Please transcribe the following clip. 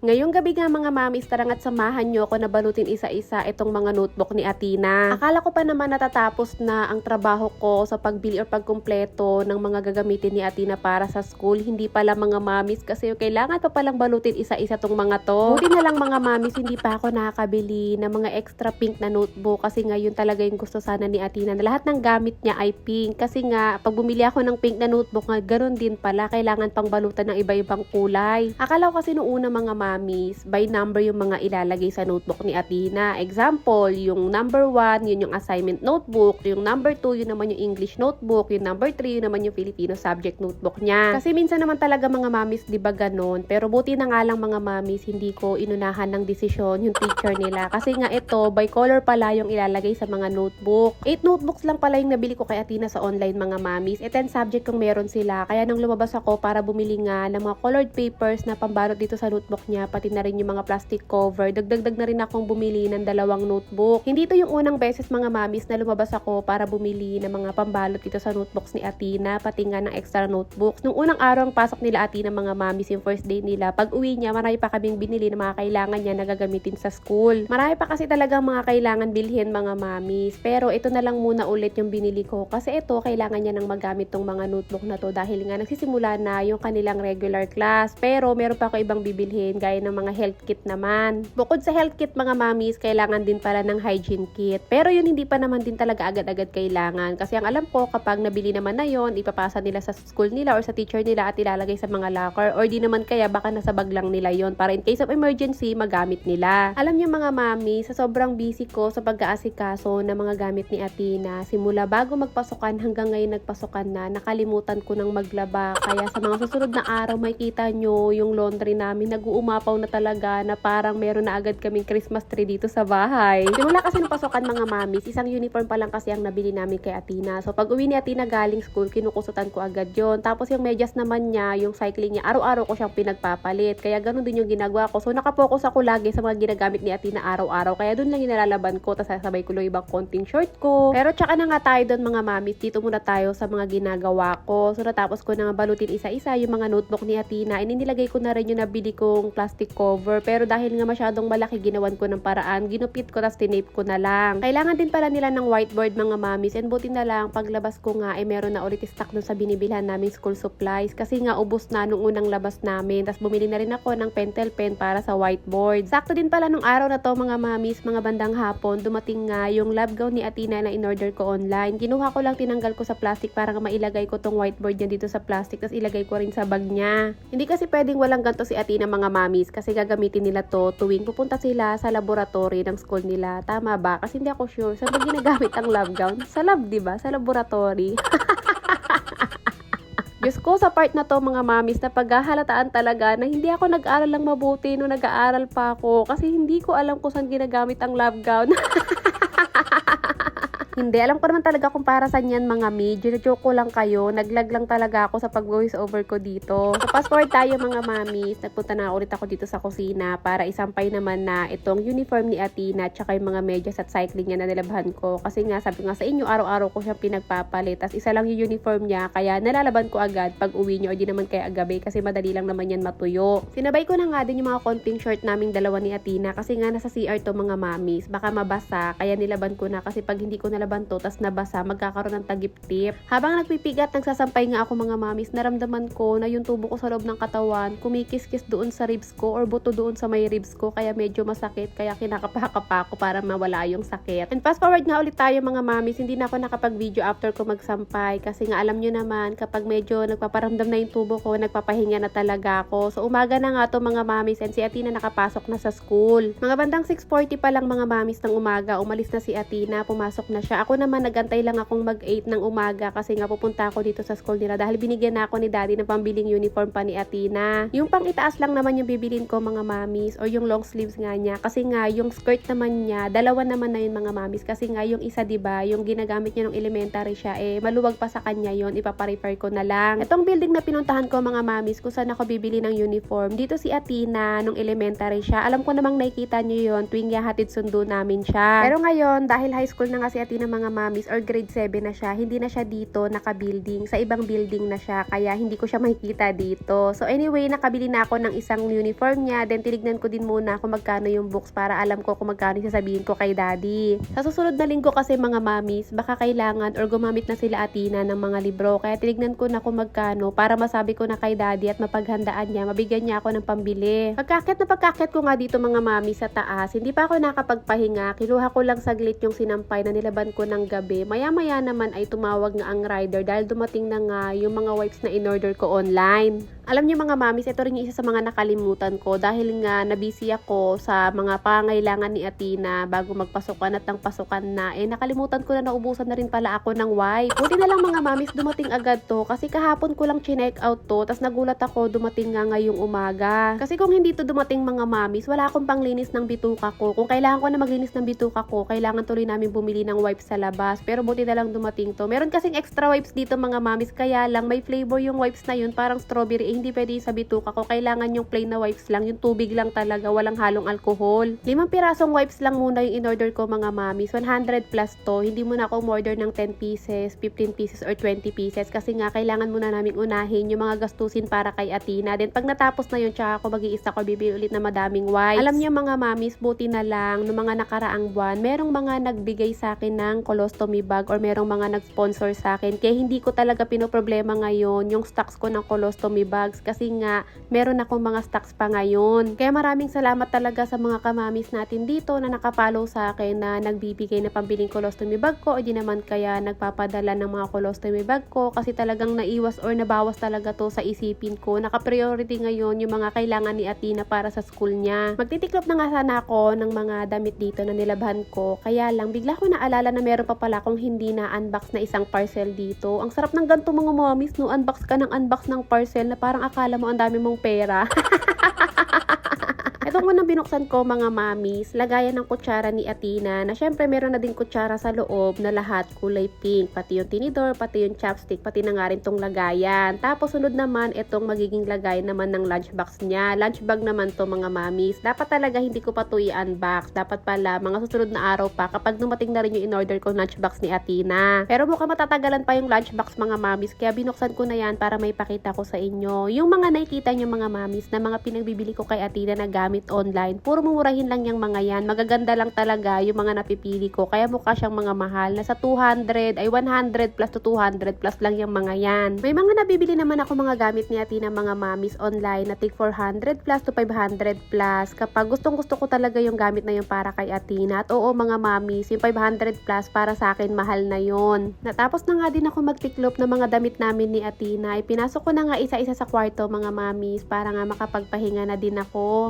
Ngayong gabi nga mga mamis, tara nga't samahan nyo ako na balutin isa-isa itong mga notebook ni Athena. Akala ko pa naman natatapos na ang trabaho ko sa pagbili o pagkumpleto ng mga gagamitin ni Athena para sa school. Hindi pala mga mamis kasi kailangan pa palang balutin isa-isa tong mga to. Buti na lang mga mamis, hindi pa ako nakakabili ng mga extra pink na notebook kasi ngayon talaga yung gusto sana ni Athena na lahat ng gamit niya ay pink. Kasi nga, pag bumili ako ng pink na notebook nga, ganoon din pala, kailangan pang balutan ng iba-ibang kulay. Akala ko kasi noong una mga mamis, by number yung mga ilalagay sa notebook ni Athena. Example, yung number 1, yun yung assignment notebook. Yung number 2, yun naman yung English notebook. Yung number 3, yun naman yung Filipino subject notebook niya. Kasi minsan naman talaga mga mamis, di ba ganon? Pero buti na nga lang mga mamis, hindi ko inunahan ng desisyon yung teacher nila. Kasi nga ito, by color pala yung ilalagay sa mga notebook. 8 notebooks lang pala yung nabili ko kay Athena sa online mga mamis. 10 subject kung meron sila. Kaya nung lumabas ako para bumili nga ng mga colored papers na pambalot dito sa notebook niya, pati na rin yung mga plastic cover, dagdag na rin akong bumili ng 2 notebook. Hindi to yung unang beses mga mamis na lumabas ako para bumili ng mga pambalot dito sa notebooks ni Athena, pati nga ng extra notebooks. Nung unang araw ang pasok nila Athena mga mamis, yung first day nila, pag uwi niya, marami pa kaming binili ng mga kailangan niya na gagamitin sa school. Marami pa kasi talagang mga kailangan bilhin mga mamis. Pero ito na lang muna ulit yung binili ko kasi ito, kailangan niya nang magamit tong mga notebook na to dahil nga nagsisimula na yung kanilang regular class. Pero meron pa ako ibang bibilhin gaya ng mga health kit naman. Bukod sa health kit mga mamis, kailangan din pala ng hygiene kit. Pero yun hindi pa naman din talaga agad-agad kailangan. Kasi ang alam ko, kapag nabili naman na yon, ipapasa nila sa school nila or sa teacher nila at ilalagay sa mga locker. Or di naman kaya baka nasa bag lang nila yon para in case of emergency, magamit nila. Alam niyo mga mami, sa sobrang busy ko sa pag-aasikaso ng mga gamit ni Athena, simula bago magpasukan hanggang ngayon nagpasukan na, nakalimutan ko nang maglaba. Kaya sa mga susunod na araw, makikita nyo yung laundry namin nag-uumapaw na talaga na parang meron na agad kaming Christmas tree dito sa bahay. Simula kasi nung pasukan mga mamis, isang uniform pa lang kasi ang nabili namin kay Athena. So pag uwi ni Athena galing school, kinukusutan ko agad yon. Tapos yung medyas naman niya, yung cycling niya, araw-araw ko siyang pinagpapalit. Kaya ganun din yung ginagawa ko. So nakapokus ako lagi sa mga ginagamit ni Athena araw-araw. Kaya dun lang yung nalalaban ko, tapos sasabay ko lang ibang konting short ko. Pero tsaka na nga tayo doon mga mamis, dito muna tayo sa mga ginagawa ko. So natapos ko na balutin isa-isa yung mga notebook ni Athena. Inilagay ko na rin yung nabili kong plastic cover. Pero dahil nga masyadong malaki, ginawan ko ng paraan. Ginupit ko, tapos tinape ko na lang. Kailangan din pala nila ng whiteboard mga mamis. And buti na lang, paglabas ko nga, meron na ulit stock dun sa binibilhan namin school supplies. Kasi nga, ubos na nung unang labas namin. Tapos bumili na rin ako ng pentel pen para sa whiteboard. Sakto din pala nung araw na to mga mamis, mga bandang hapon, dumating nga yung lab gown ni Athena na in-order ko online. Kinuha ko lang, tinanggal ko sa plastic para nga mailagay ko tong whiteboard niya dito sa plastic. Tapos ilagay ko rin sa bag niya. Hindi kasi pwedeng walang ganto si Athena mga mamis kasi gagamitin nila to tuwing pupunta sila sa laboratory ng school nila. Tama ba? Kasi hindi ako sure. Saan ba ginagamit ang lab gown? Sa lab, diba? Sa laboratory. Diyos ko, sa part na to mga mamis, na paghahalataan talaga na hindi ako nag-aral lang mabuti nung nag-aaral pa ako kasi hindi ko alam kung saan ginagamit ang lab gown. Hindi, alam ko naman talaga kung para saan yan mga mi. Joke ko lang kayo. Naglag lang talaga ako sa pag-voice over ko dito. So, fast forward tayo mga mamis. Nagpunta na ulit ako dito sa kusina para isampay naman na itong uniform ni Athena tsaka yung mga medyas at cycling niya na nilabhan ko. Kasi nga, sabi nga sa inyo, araw-araw ko siyang pinagpapalit. Tapos isa lang yung uniform niya, kaya nalalaban ko agad pag uwi niyo o di naman kaya agabi kasi madali lang naman yan matuyo. Sinabay ko na nga din yung mga konting short naming dalawa ni Athena kasi nga nasa CR to mga mamis. Baka mabasa, kaya nilaban ko na kasi pag hindi ko nalaban to, tas nabasa, magkakaroon ng tagip-tip. Habang nagpipigat, nagsasampay nga ako mga mamis, naramdaman ko na yung tubo ko sa loob ng katawan, kumikis-kis doon sa ribs ko or buto doon sa may ribs ko, kaya medyo masakit, kaya kinakapa-kapa ako para mawala yung sakit. And fast forward nga ulit tayo mga mamis, hindi na ako nakapag-video after ko magsampay kasi nga alam nyo naman, kapag medyo nagpaparamdam na yung tubo ko, nagpapahinga na talaga ako. So umaga na nga to mga mamis and si Athena nakapasok na sa school. Mga bandang 6:40 pa lang mga mamis ng umaga, umalis na si Athena, pumasok na siya. Ako naman nagantay lang akong mag-8 ng umaga kasi nga pupunta ako dito sa school nila dahil binigyan na ako ni daddy ng pambiling uniform pa ni Athena. Yung pang itaas lang naman yung bibilin ko mga mamis or yung long sleeves nga niya kasi nga yung skirt naman niya, dalawa naman na yun mga mamis kasi nga yung isa diba, yung ginagamit niya nung elementary siya maluwag pa sa kanya yon, ipaparepair ko na lang. Itong building na pinuntahan ko mga mamis kung saan ako bibili ng uniform, dito si Athena nung elementary siya. Alam ko namang nakikita niyo yon tuwing yahatid sundo namin siya. Pero ngayon dahil high school na nga si Athena Athena mga mamis or grade 7 na siya, hindi na siya dito naka-building. Sa ibang building na siya, kaya hindi ko siya makikita dito. So anyway, nakabili na ako ng isang uniform niya. Then tinignan ko din muna kung magkano yung books para alam ko kung magkano yung sasabihin ko kay daddy. Sa susunod na linggo kasi mga mamis, baka kailangan or gumamit na sila Athena ng mga libro. Kaya tinignan ko na kung magkano para masabi ko na kay daddy at mapaghandaan niya, mabigyan niya ako ng pambili. Pagkakit ko nga dito mga mami sa taas, hindi pa ako nakapagpahinga. Kinuha ko lang saglit yung sinampay na nilaban ko ng gabi. Maya-maya naman ay tumawag nga ang rider dahil dumating na nga yung mga wipes na in-order ko online. Alam niyo mga mamis, ito rin yung isa sa mga nakalimutan ko dahil nga nabisi ako sa mga pangailangan ni Athena bago magpasukan at ng pasukan na. Nakalimutan ko na naubusan na rin pala ako ng wipe. Buti na lang mga mamis, dumating agad to kasi kahapon ko lang chinek out to, tas nagulat ako dumating nga ngayong umaga. Kasi kung hindi to dumating mga mamis, wala akong panglinis ng bituka ko. Kung kailangan ko na maglinis ng bituka ko, kailangan tuloy namin bumili ng wipes sa labas. Pero buti na lang dumating to. Meron kasing extra wipes dito mga mamis, kaya lang may flavor yung wipes na yun, parang strawberry. Hindi pwede sa bituka ko. Kailangan yung plain na wipes lang, yung tubig lang talaga, walang halong alcohol. 5 pirasong wipes lang muna yung in-order ko mga mamis. 100 plus to. Hindi muna ako umorder ng 10 pieces, 15 pieces or 20 pieces kasi nga kailangan muna naming unahin yung mga gastusin para kay Athena. Then pag natapos na yun, tsaka ako mag-iisa ko bibili ulit na madaming wipes. Alam niyo mga mamis, buti na lang no mga nakaraang buwan, merong mga nagbigay sa akin ng colostomy bag or merong mga nag-sponsor sa akin. Kaya hindi ko talaga pinoproblema ngayon yung stocks ko ng colostomy bags kasi nga meron akong mga stocks pa ngayon. Kaya maraming salamat talaga sa mga kamamis natin dito na nakapollow sa akin na nagbibigay na pambiling colostomy bag ko o di naman kaya nagpapadala ng mga colostomy bag ko kasi talagang naiwas or nabawas talaga to sa isipin ko. Naka-priority ngayon yung mga kailangan ni Athena para sa school niya. Magtitiklop na nga sana ako ng mga damit dito na nilabhan ko. Kaya lang bigla ko naalala na meron pa pala akong hindi na unbox na isang parcel dito. Ang sarap ng ganito mga mamis, no? Unbox ka ng unbox ng parcel na parang akala mo ang dami mong pera. Ito muna binuksan ko mga mamis, lagayan ng kutsara ni Athena na syempre meron na din kutsara sa loob na lahat kulay pink, pati yung tinidor, pati yung chopstick, pati na nga rin tong lagayan. Tapos sunod naman itong magiging lagayan naman ng lunchbox niya. Lunch bag naman to mga mamis. Dapat talaga hindi ko pa to i-unbox. Dapat pala mga susunod na araw pa kapag dumating na rin yung in-order ko lunchbox ni Athena. Pero mukhang matatagalan pa yung lunchbox mga mamis kaya binuksan ko na yan para may pakita ko sa inyo. Yung mga nakikita nyo mga mamis na mga pinagbibili ko kay Athena na gamit online, puro mumurahin lang yung mga yan. Magaganda lang talaga yung mga napipili ko. Kaya mukha siyang mga mahal. Nasa 200 ay 100 plus to 200 plus lang yung mga yan. May mga nabibili naman ako mga gamit ni Athena mga mamis online na tig 400 plus to 500 plus. Kapag gustong gusto ko talaga yung gamit na yun para kay Athena. At oo mga mamis, yung 500 plus para sa akin mahal na yun. Natapos na nga din ako magtiklop ng mga damit namin ni Athena. Ipinasok ko na nga isa-isa sa kwarto mga mamis para nga makapagpahinga na din ako.